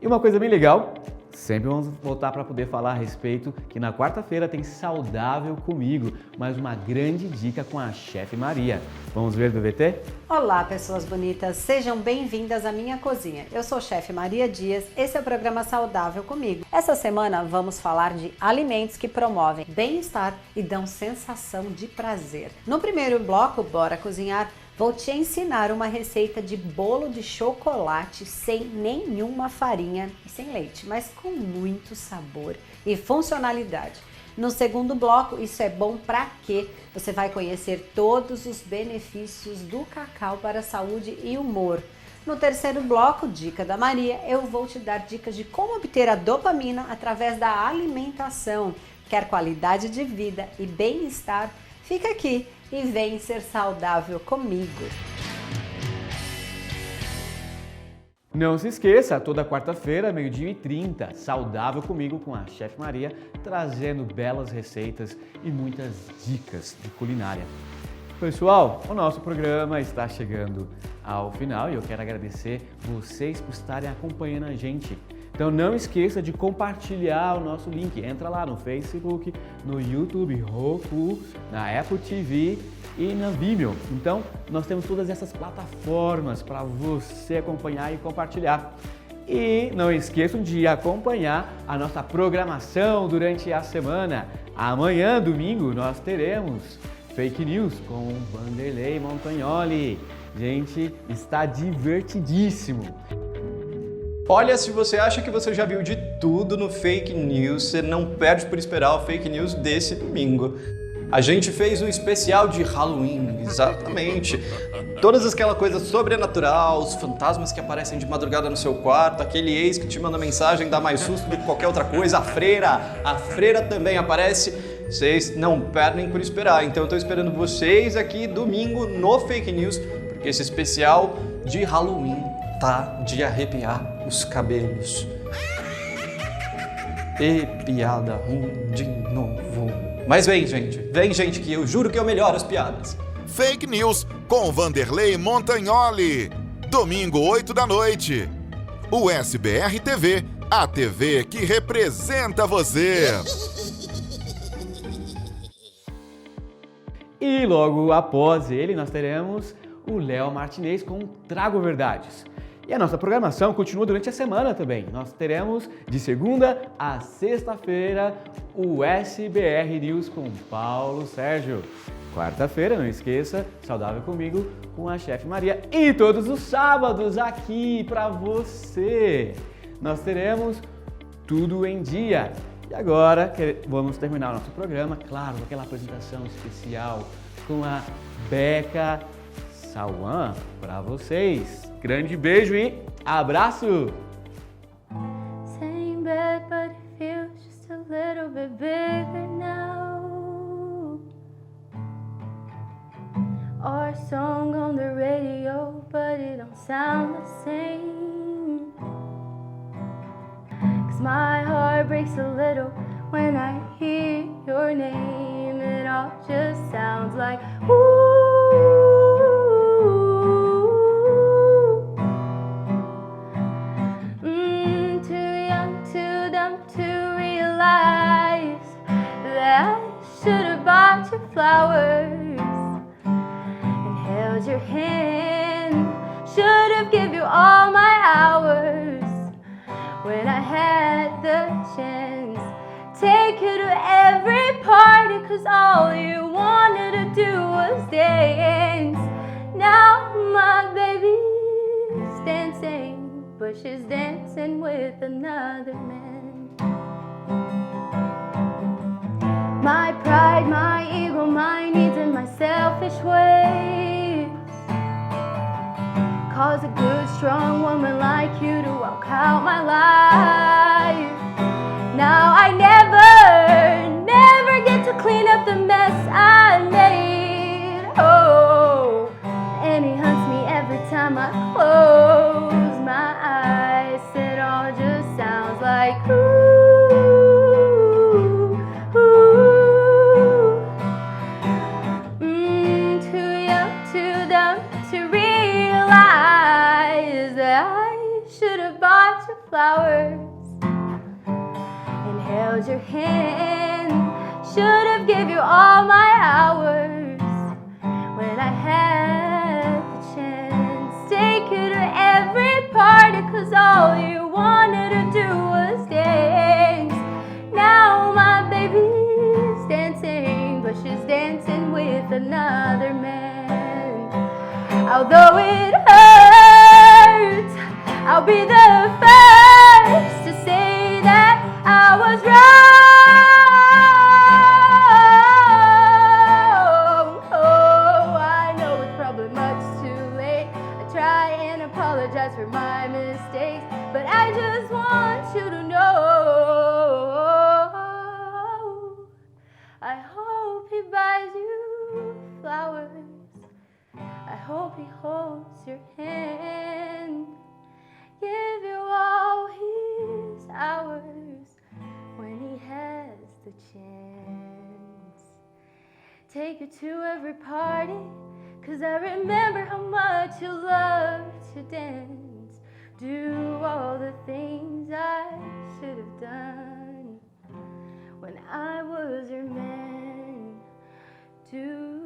E uma coisa bem legal, sempre vamos voltar para poder falar a respeito que na quarta-feira tem Saudável Comigo, mais uma grande dica com a Chefe Maria. Vamos ver, BBT? Olá, pessoas bonitas, sejam bem-vindas à minha cozinha. Eu sou Chefe Maria Dias, esse é o programa Saudável Comigo. Essa semana vamos falar de alimentos que promovem bem-estar e dão sensação de prazer. No primeiro bloco, Bora Cozinhar, vou te ensinar uma receita de bolo de chocolate sem nenhuma farinha e sem leite, mas com muito sabor e funcionalidade. No segundo bloco, isso é bom pra quê? Você vai conhecer todos os benefícios do cacau para a saúde e humor. No terceiro bloco, Dica da Maria, eu vou te dar dicas de como obter a dopamina através da alimentação. Quer qualidade de vida e bem-estar? Fica aqui e vem ser saudável comigo. Não se esqueça, toda quarta-feira, 12h30, Saudável Comigo com a Chefe Maria, trazendo belas receitas e muitas dicas de culinária. Pessoal, o nosso programa está chegando ao final e eu quero agradecer vocês por estarem acompanhando a gente. Então não esqueça de compartilhar o nosso link. Entra lá no Facebook, no YouTube, Roku, na Apple TV e na Vimeo. Então nós temos todas essas plataformas para você acompanhar e compartilhar. E não esqueçam de acompanhar a nossa programação durante a semana. Amanhã, domingo, nós teremos Fake News com Vanderlei Montagnoli. Gente, está divertidíssimo. Olha, se você acha que você já viu de tudo no Fake News, você não perde por esperar o Fake News desse domingo. A gente fez um especial de Halloween, exatamente. Todas aquela coisa sobrenatural, os fantasmas que aparecem de madrugada no seu quarto, aquele ex que te manda mensagem, dá mais susto do que qualquer outra coisa, a freira também aparece. Vocês não perdem por esperar, então eu tô esperando vocês aqui domingo no Fake News, porque esse especial de Halloween tá de arrepiar os cabelos. E piada ruim de novo. Mas vem gente, que eu juro que eu melhoro as piadas. Fake News com Vanderlei Montagnoli. Domingo, 8 da noite. O SBR TV, a TV que representa você. E logo após ele, nós teremos o Léo Martinez com Trago Verdades. E a nossa programação continua durante a semana também. Nós teremos de segunda a sexta-feira o SBR News com Paulo Sérgio. Quarta-feira, não esqueça, Saudável Comigo com a Chefe Maria. E todos os sábados aqui para você nós teremos Tudo em Dia. E agora vamos terminar o nosso programa, claro, com aquela apresentação especial com a Beca Sauan para vocês. Grande beijo e abraço! Same bed, but it feels just a little bit bigger now. Our song on the radio, but it don't sound the same. 'Cause my heart breaks a little when I hear your name. It all just sounds like ooh. Should've bought you flowers and held your hand. Should've give you all my hours when I had the chance. Take you to every party 'cause all you wanted to do was dance. Now my baby's dancing, but she's dancing with another man. My pride, my ego, my needs and my selfish ways cause a good, strong woman like you to walk out my life. Now I never get to clean up the mess I made. Oh, and he hunts me every time I close my eyes. It all just sounds like ooh. Flowers and held your hand. Should have give you all my hours when I had the chance. Take you to every party 'cause all you wanted to do was dance. Now my baby's dancing, but she's dancing with another man. Although it hurts, I'll be the first to say that I was wrong. Oh, I know it's probably much too late. I try and apologize for my mistakes, but I just want you to know I hope he buys you flowers. I hope he holds your hand. Give you all his hours when he has the chance. Take you to every party 'cause I remember how much you love to dance. Do all the things I should have done when I was your man. Do